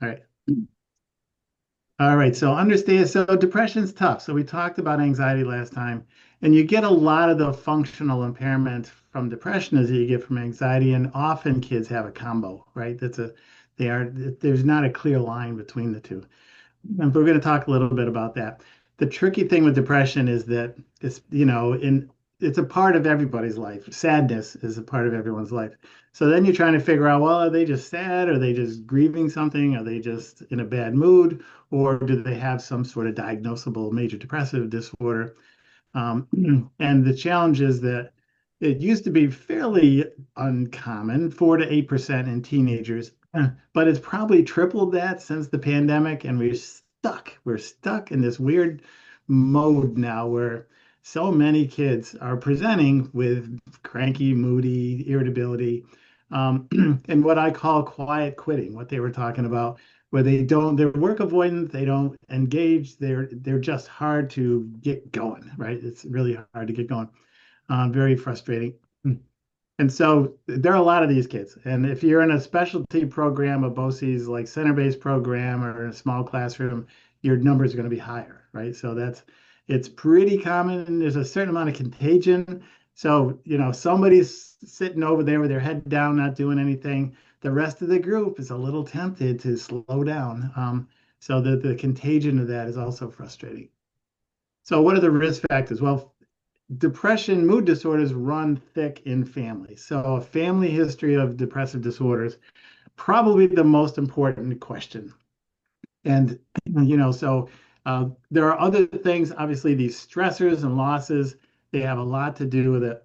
All right. All right. So understand. So depression's tough. So we talked about anxiety last time, and you get a lot of the functional impairment from depression as you get from anxiety, and often kids have a combo, right? They are, there's not a clear line between the two. And we're going to talk a little bit about that. The tricky thing with depression is that it's a part of everybody's life. Sadness is a part of everyone's life. So then you're trying to figure out, well, are they just sad? Are they just grieving something? Are they just in a bad mood? Or do they have some sort of diagnosable major depressive disorder? And the challenge is that it used to be fairly uncommon, 4 to 8% in teenagers, but it's probably tripled that since the pandemic, and we're stuck. We're stuck in this weird mode now where so many kids are presenting with cranky, moody, irritability, and what I call quiet quitting, what they were talking about, where they're work avoidant, they don't engage, they're just hard to get going, right? It's really hard to get going. Very frustrating. And so there are a lot of these kids. And if you're in a specialty program, a BOCES like center-based program or in a small classroom, your numbers are going to be higher, right? So it's pretty common. There's a certain amount of contagion. So, somebody's sitting over there with their head down, not doing anything. The rest of the group is a little tempted to slow down. So the contagion of that is also frustrating. So what are the risk factors? Well, depression, mood disorders run thick in families. So a family history of depressive disorders, probably the most important question. And, there are other things, obviously, these stressors and losses, they have a lot to do with it.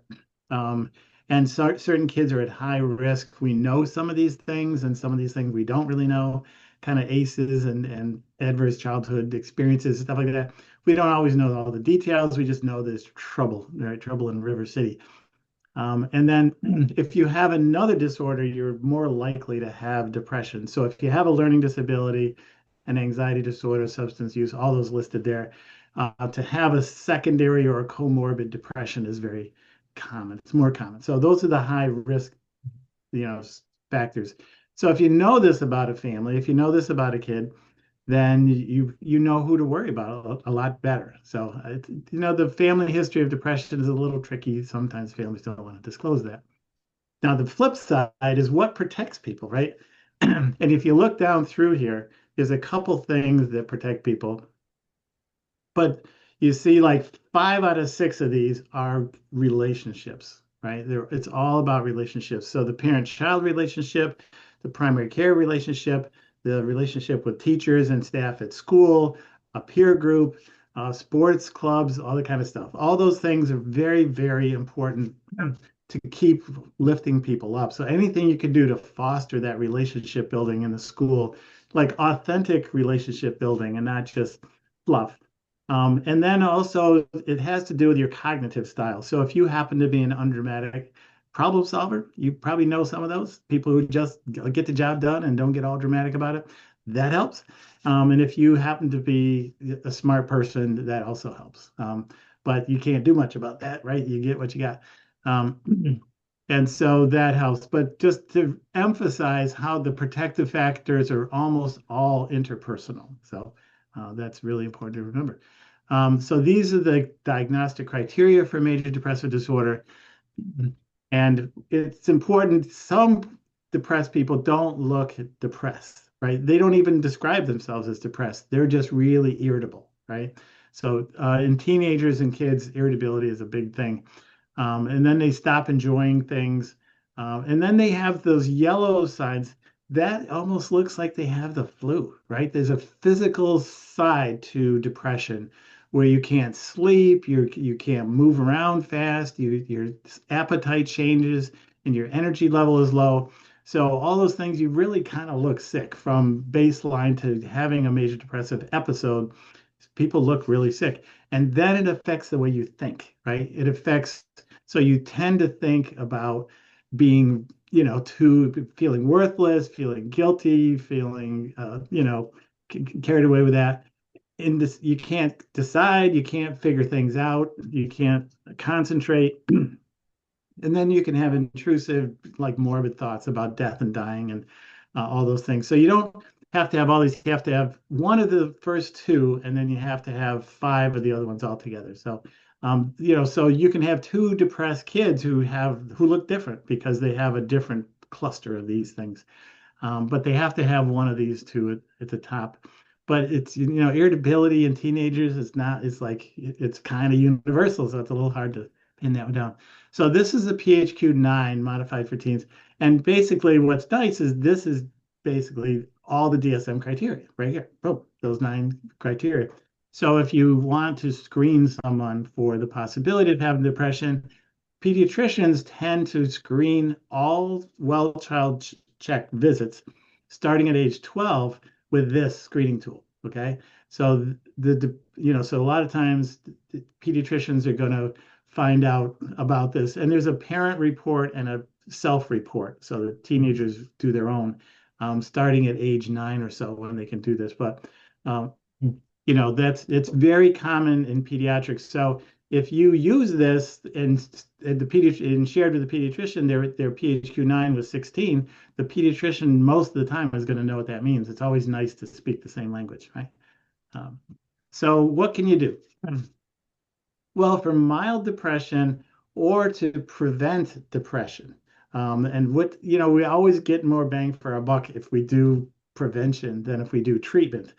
Um, and certain kids are at high risk. We know some of these things, and some of these things we don't really know, kind of ACEs and adverse childhood experiences, stuff like that. We don't always know all the details. We just know there's trouble, right? Trouble in River City. And then if you have another disorder, you're more likely to have depression. So if you have a learning disability, an anxiety disorder, substance use, all those listed there, to have a secondary or a comorbid depression is very common. It's more common. So those are the high risk, you know, factors. So if you know this about a family, if you know this about a kid, then you know who to worry about a lot better. So, the family history of depression is a little tricky. Sometimes families don't want to disclose that. Now, the flip side is what protects people, right? And if you look down through here, there's a couple things that protect people, but you see like 5 out of 6 of these are relationships, right? It's all about relationships. So the parent-child relationship, the primary care relationship, the relationship with teachers and staff at school, a peer group, sports clubs, all that kind of stuff. All those things are very, very important to keep lifting people up. So anything you can do to foster that relationship building in the school, like authentic relationship building and not just fluff. And then also, it has to do with your cognitive style. So if you happen to be an undramatic problem solver, you probably know some of those people who just get the job done and don't get all dramatic about it. That helps. And if you happen to be a smart person, that also helps. But you can't do much about that, right? You get what you got. Um, and so that helps. But just to emphasize how the protective factors are almost all interpersonal. So that's really important to remember. So these are the diagnostic criteria for major depressive disorder. And it's important. Some depressed people don't look depressed, right? They don't even describe themselves as depressed. They're just really irritable, right? So in teenagers and kids, irritability is a big thing. And then they stop enjoying things. And then they have those yellow signs that almost looks like they have the flu, right? There's a physical side to depression where you can't sleep, you can't move around fast, your appetite changes, and your energy level is low. So all those things, you really kind of look sick from baseline to having a major depressive episode. People look really sick. And then it affects the way you think, right? It affects, so you tend to think about being, too feeling worthless, feeling guilty, feeling, carried away with that. In this, you can't decide, you can't figure things out, you can't concentrate. And then you can have intrusive, like morbid thoughts about death and dying and all those things. So you don't, have to have all these. You have to have one of the first two, and then you have to have five of the other ones all together. So, so you can have two depressed kids who look different because they have a different cluster of these things. But they have to have one of these two at the top. But it's, irritability in teenagers is not, it's like, it's kind of universal. So it's a little hard to pin that one down. So this is the PHQ-9 modified for teens. And basically what's nice is this is basically all the DSM criteria right here. Boom, those 9 criteria. So if you want to screen someone for the possibility of having depression, pediatricians tend to screen all well child check visits starting at age 12 with this screening tool. Okay. So so a lot of times the pediatricians are going to find out about this. And there's a parent report and a self-report. So the teenagers do their own, starting at age 9 or so when they can do this. But um, it's very common in pediatrics. So if you use this and shared with the pediatrician, their PHQ-9 was 16, the pediatrician most of the time is going to know what that means. It's always nice to speak the same language, right? So what can you do? Well, for mild depression or to prevent depression, and we always get more bang for our buck if we do prevention than if we do treatment.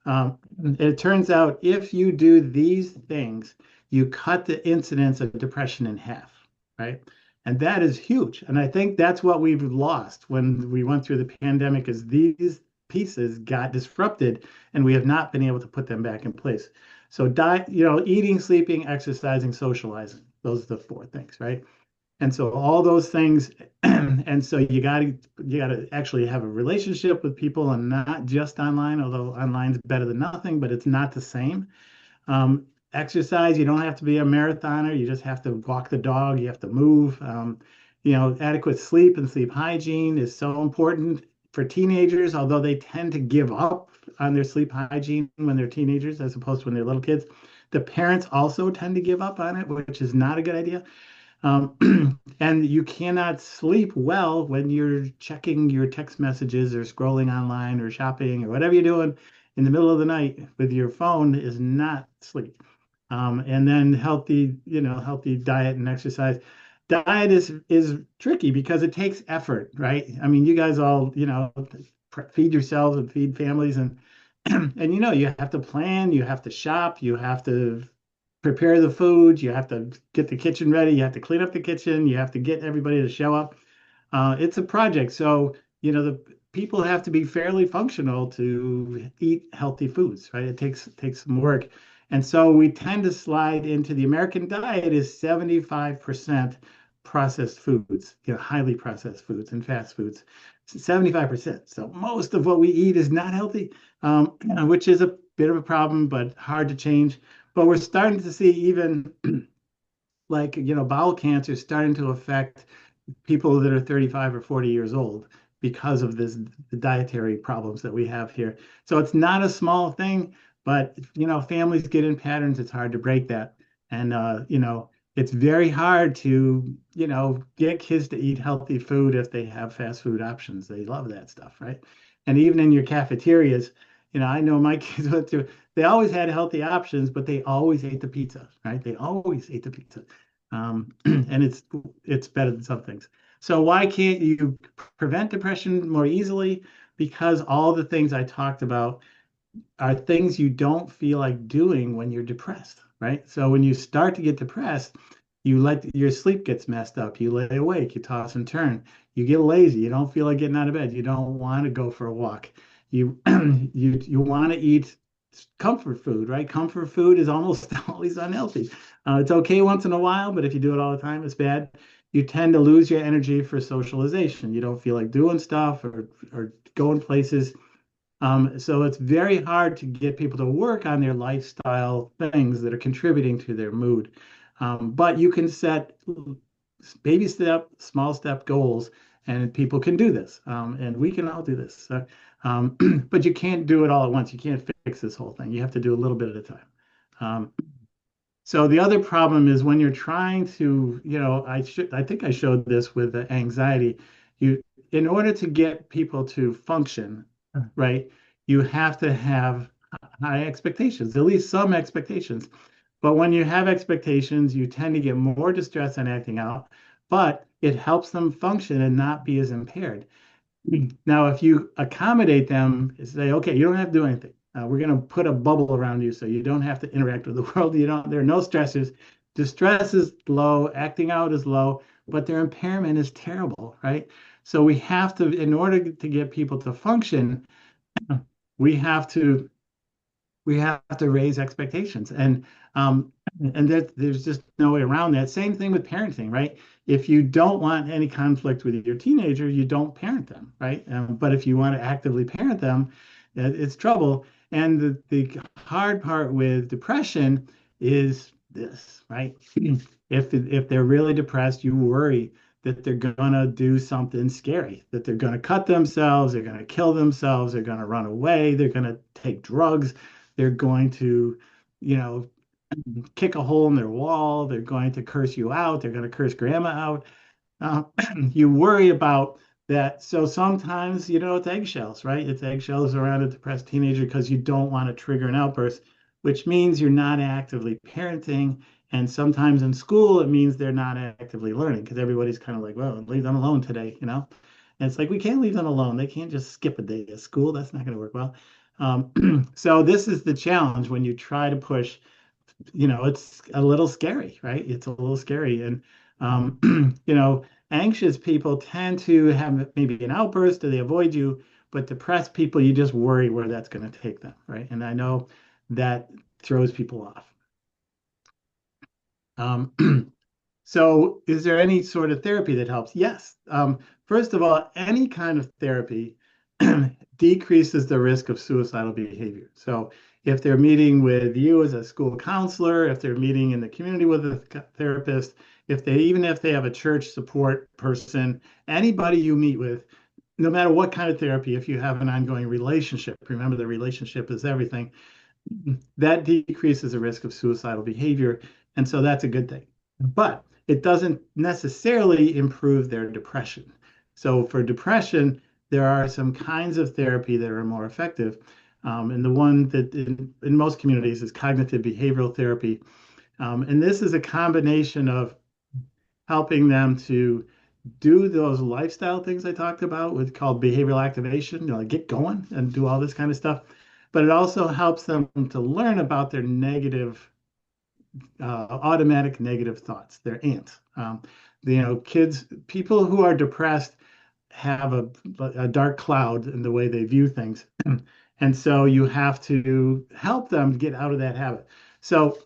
It turns out if you do these things, you cut the incidence of depression in half, right? And that is huge. And I think that's what we've lost when we went through the pandemic is these pieces got disrupted and we have not been able to put them back in place. So diet, eating, sleeping, exercising, socializing, those are the 4 things, right? And so all those things, and so you gotta actually have a relationship with people and not just online, although online's better than nothing, but it's not the same. Exercise, you don't have to be a marathoner, you just have to walk the dog, you have to move. Adequate sleep and sleep hygiene is so important for teenagers, although they tend to give up on their sleep hygiene when they're teenagers as opposed to when they're little kids. The parents also tend to give up on it, which is not a good idea. And you cannot sleep well when you're checking your text messages or scrolling online or shopping or whatever you're doing in the middle of the night with your phone is not sleep. And then healthy diet and exercise. Diet is tricky because it takes effort, right? I mean, you guys all, feed yourselves and feed families and and you have to plan, you have to shop, you have to prepare the food, you have to get the kitchen ready, you have to clean up the kitchen, you have to get everybody to show up. It's a project. So, the people have to be fairly functional to eat healthy foods, right? It takes some work. And so we tend to slide into the American diet is 75% processed foods, highly processed foods and fast foods. 75%. So most of what we eat is not healthy, which is a bit of a problem, but hard to change. But we're starting to see even like, bowel cancer starting to affect people that are 35 or 40 years old because of the dietary problems that we have here. So it's not a small thing, but, families get in patterns. It's hard to break that. And, it's very hard to, get kids to eat healthy food if they have fast food options. They love that stuff, right? And even in your cafeterias, I know my kids went through, they always had healthy options, but they always ate the pizza, right? They always ate the pizza. And it's better than some things. So why can't you prevent depression more easily? Because all the things I talked about are things you don't feel like doing when you're depressed, right? So when you start to get depressed, you let your sleep gets messed up. You lay awake, you toss and turn, you get lazy, you don't feel like getting out of bed, you don't want to go for a walk. You you want to eat comfort food, right? Comfort food is almost always unhealthy. It's okay once in a while, but if you do it all the time, it's bad. You tend to lose your energy for socialization. You don't feel like doing stuff or going places. So it's very hard to get people to work on their lifestyle things that are contributing to their mood. But you can set baby step, small step goals, and people can do this. And we can all do this. But you can't do it all at once. You can't fix this whole thing. You have to do a little bit at a time. So the other problem is when you're trying to, I think I showed this with anxiety. In order to get people to function, right? you have to have high expectations, at least some expectations. But when you have expectations, you tend to get more distress and acting out, but it helps them function and not be as impaired. Now, if you accommodate them, say, okay, you don't have to do anything. We're going to put a bubble around you so you don't have to interact with the world. There are no stressors. Distress is low, acting out is low, but their impairment is terrible, right? So we have to, in order to get people to function, we have to we have to raise expectations, and there's just no way around that. Same thing with parenting, right? If you don't want any conflict with your teenager, you don't parent them, right? But if you want to actively parent them, it's trouble. And the hard part with depression is this, right? If they're really depressed, you worry that they're gonna do something scary, that they're gonna cut themselves, they're gonna kill themselves, they're gonna run away, they're gonna take drugs, they're going to, you know, kick a hole in their wall. They're going to curse you out. They're going to curse grandma out. Uh, you worry about that. So sometimes, it's eggshells, right? It's eggshells around a depressed teenager because you don't want to trigger an outburst, which means you're not actively parenting. And sometimes in school, it means they're not actively learning because everybody's kind of like, well, leave them alone today. And it's like, we can't leave them alone. They can't just skip a day at school. That's not going to work well. So this is the challenge when you try to push, it's a little scary, right? It's a little scary. And, anxious people tend to have maybe an outburst or they avoid you, but depressed people, you just worry where that's going to take them, right? And I know that throws people off. Um, so is there any sort of therapy that helps? Yes. First of all, any kind of therapy decreases the risk of suicidal behavior. So if they're meeting with you as a school counselor, if they're meeting in the community with a therapist, even if they have a church support person, anybody you meet with, no matter what kind of therapy, if you have an ongoing relationship, remember the relationship is everything, that decreases the risk of suicidal behavior. And so that's a good thing. But it doesn't necessarily improve their depression. So for depression, there are some kinds of therapy that are more effective. And the one that in most communities is cognitive behavioral therapy. And this is a combination of helping them to do those lifestyle things I talked about with called behavioral activation, get going and do all this kind of stuff. But it also helps them to learn about their automatic negative thoughts, their ants. People who are depressed have a dark cloud in the way they view things. And so you have to help them get out of that habit. So,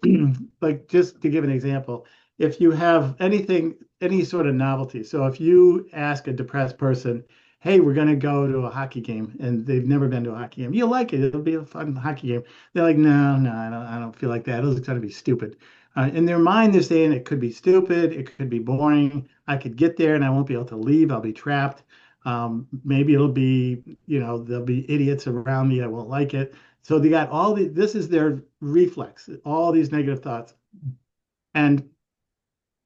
like, just to give an example, if you have any sort of novelty, so if you ask a depressed person, hey, we're going to go to a hockey game, and they've never been to a hockey game, you'll like it. It'll be a fun hockey game. They're like, no, no, I don't feel like that. It's going to be stupid. In their mind, they're saying it could be stupid, it could be boring. I could get there and I won't be able to leave. I'll be trapped. Maybe it'll be, there'll be idiots around me. I won't like it. So they got this is their reflex, all these negative thoughts. And,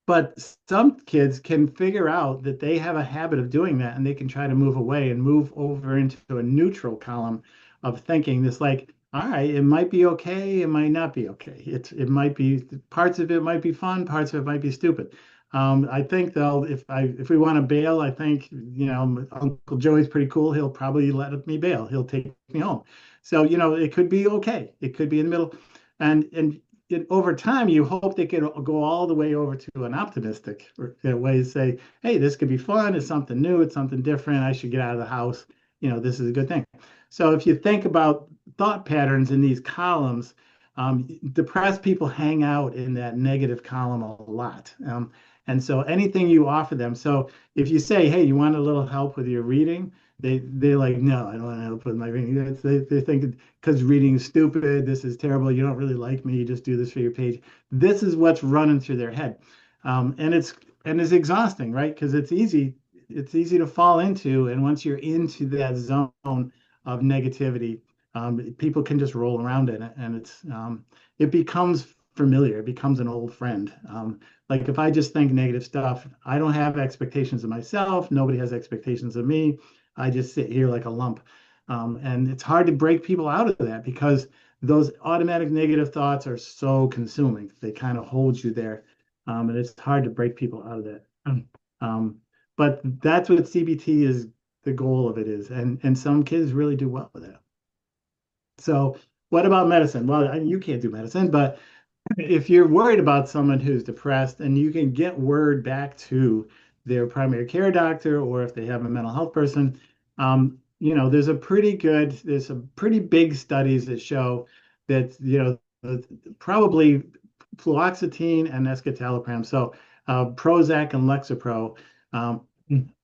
but some kids can figure out that they have a habit of doing that and they can try to move away and move over into a neutral column of thinking this like, all right, it might be okay, it might not be okay. It might be parts of it might be fun, parts of it might be stupid. I think though, if we want to bail, I think Uncle Joey's pretty cool. He'll probably let me bail. He'll take me home. So it could be okay. It could be in the middle, and over time you hope they can go all the way over to an optimistic way to say, hey, this could be fun. It's something new. It's something different. I should get out of the house. This is a good thing. So if you think about thought patterns in these columns, depressed people hang out in that negative column a lot. And so anything you offer them, so if you say, hey, you want a little help with your reading, they're like, no, I don't want help with my reading. They think because reading is stupid, this is terrible, you don't really like me, you just do this for your page. This is what's running through their head. And it's exhausting, right? Because it's easy to fall into. And once you're into that zone of negativity, people can just roll around in it, and it becomes familiar. It becomes an old friend. Like if I just think negative stuff, I don't have expectations of myself. Nobody has expectations of me. I just sit here like a lump. And it's hard to break people out of that because those automatic negative thoughts are so consuming. They kind of hold you there. And it's hard to break people out of that. Um, but that's what CBT is, the goal of it is. And some kids really do well with it. So what about medicine? Well, you can't do medicine, but if you're worried about someone who's depressed and you can get word back to their primary care doctor, or if they have a mental health person, there's some pretty big studies that show that, probably fluoxetine and escitalopram, so Prozac and Lexapro, um,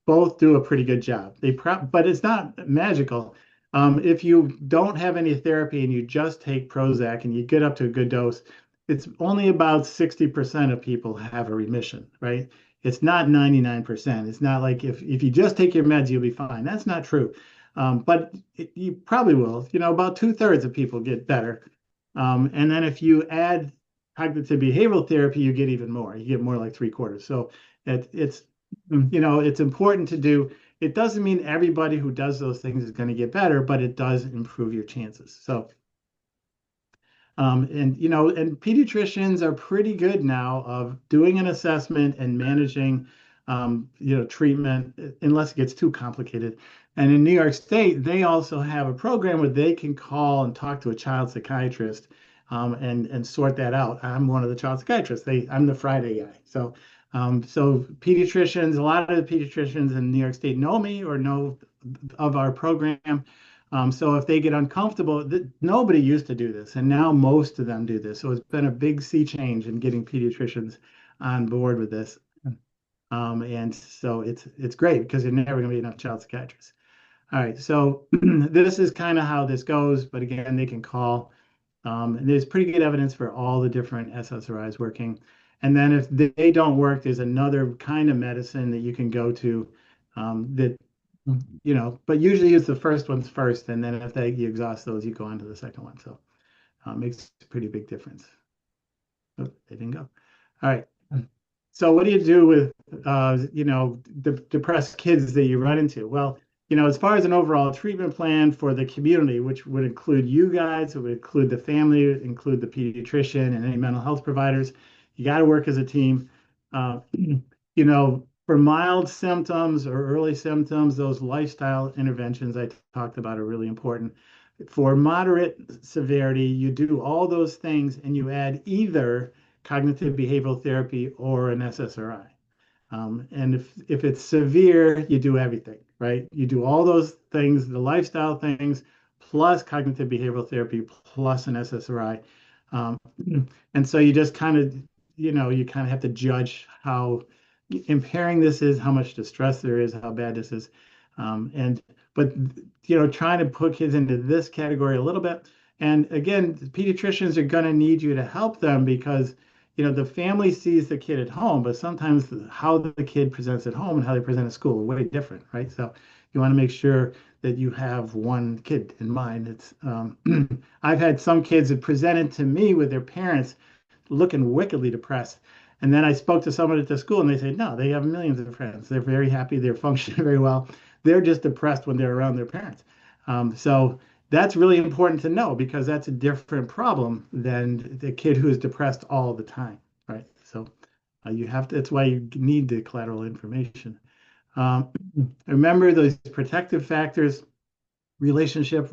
both do a pretty good job. But it's not magical. If you don't have any therapy and you just take Prozac and you get up to a good dose, it's only about 60% of people have a remission, right? It's not 99%. It's not like if you just take your meds, you'll be fine. That's not true. But you probably will. About 2/3 of people get better. And then if you add cognitive behavioral therapy, you get even more. You get more like 3/4. So it's important to do. It doesn't mean everybody who does those things is going to get better, but it does improve your chances. So, and pediatricians are pretty good now of doing an assessment and managing, treatment unless it gets too complicated. And in New York State, they also have a program where they can call and talk to a child psychiatrist, and sort that out. I'm one of the child psychiatrists. I'm the Friday guy. So pediatricians, a lot of the pediatricians in New York State know me or know of our program. So if they get uncomfortable, nobody used to do this, and now most of them do this. So it's been a big sea change in getting pediatricians on board with this. And so it's great because there's never going to be enough child psychiatrists. All right, so this is kind of how this goes, but again, they can call. And there's pretty good evidence for all the different SSRIs working. And then if they don't work, there's another kind of medicine that you can go to, that, but usually use the first ones first. And then if you exhaust those, you go on to the second one. So it makes a pretty big difference. Oh, they didn't go. All right. So what do you do with, the depressed kids that you run into? Well, as far as an overall treatment plan for the community, which would include you guys, it would include the family, include the pediatrician and any mental health providers, you got to work as a team. For mild symptoms or early symptoms, those lifestyle interventions I talked about are really important. For moderate severity, you do all those things and you add either cognitive behavioral therapy or an SSRI. And if it's severe, you do everything, right? You do all those things, the lifestyle things, plus cognitive behavioral therapy, plus an SSRI. And so you just kind of, have to judge how impairing this is, how much distress there is, how bad this is. But trying to put kids into this category a little bit. And again, pediatricians are going to need you to help them because the family sees the kid at home, but sometimes how the kid presents at home and how they present at school are way different, right? So you want to make sure that you have one kid in mind. It's I've had some kids that presented to me with their parents looking wickedly depressed. And then I spoke to someone at the school and they said, no, they have millions of friends. They're very happy. They're functioning very well. They're just depressed when they're around their parents. So that's really important to know because that's a different problem than the kid who is depressed all the time, right? So that's why you need the collateral information. Remember those protective factors, relationship,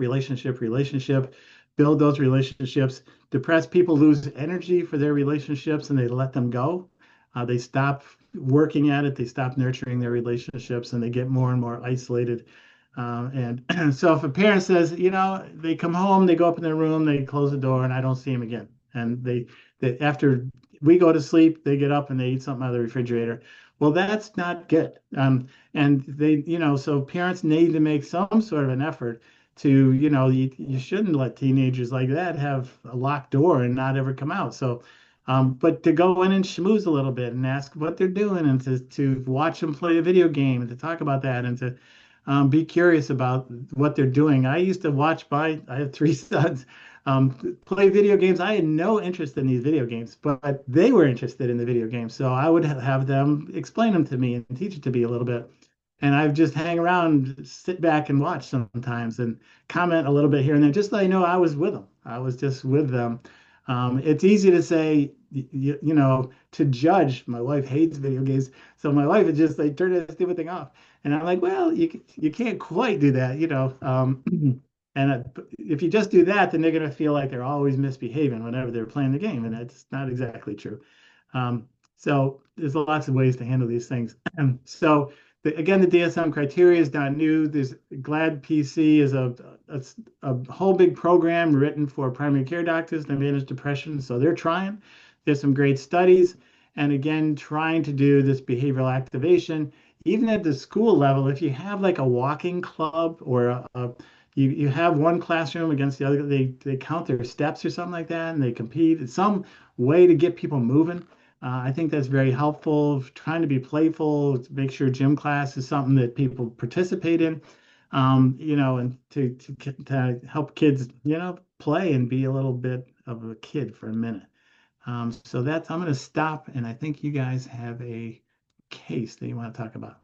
build those relationships. Depressed people lose energy for their relationships and they let them go. They stop working at it, they stop nurturing their relationships, and they get more and more isolated. And so if a parent says, they come home, they go up in their room, they close the door, and I don't see them again. And they after we go to sleep, they get up and they eat something out of the refrigerator. Well, that's not good. And they, so parents need to make some sort of an effort to, you shouldn't let teenagers like that have a locked door and not ever come out. So, but to go in and schmooze a little bit and ask what they're doing and to watch them play a video game and to talk about that and to be curious about what they're doing. I used to watch I have 3 sons, play video games. I had no interest in these video games, but they were interested in the video games. So I would have them explain them to me and teach it to me a little bit. And I've just hang around, sit back and watch sometimes and comment a little bit here and there, just so I know I was with them. I was just with them. It's easy to say, to judge. My wife hates video games, so my wife would just like turn that stupid thing off. And I'm like, well, you can't quite do that, you know. And if you just do that, then they're going to feel like they're always misbehaving whenever they're playing the game, and that's not exactly true. Um, so there's lots of ways to handle these things. So again, the DSM criteria is not new. There's GLAD PC is a whole big program written for primary care doctors to manage depression. So they're trying. There's some great studies. And again, trying to do this behavioral activation, even at the school level, if you have like a walking club or you have one classroom against the other, they count their steps or something like that, and they compete. It's some way to get people moving. I think that's very helpful. Trying to be playful, to make sure gym class is something that people participate in, and to help kids, play and be a little bit of a kid for a minute. So I'm going to stop, and I think you guys have a case that you want to talk about.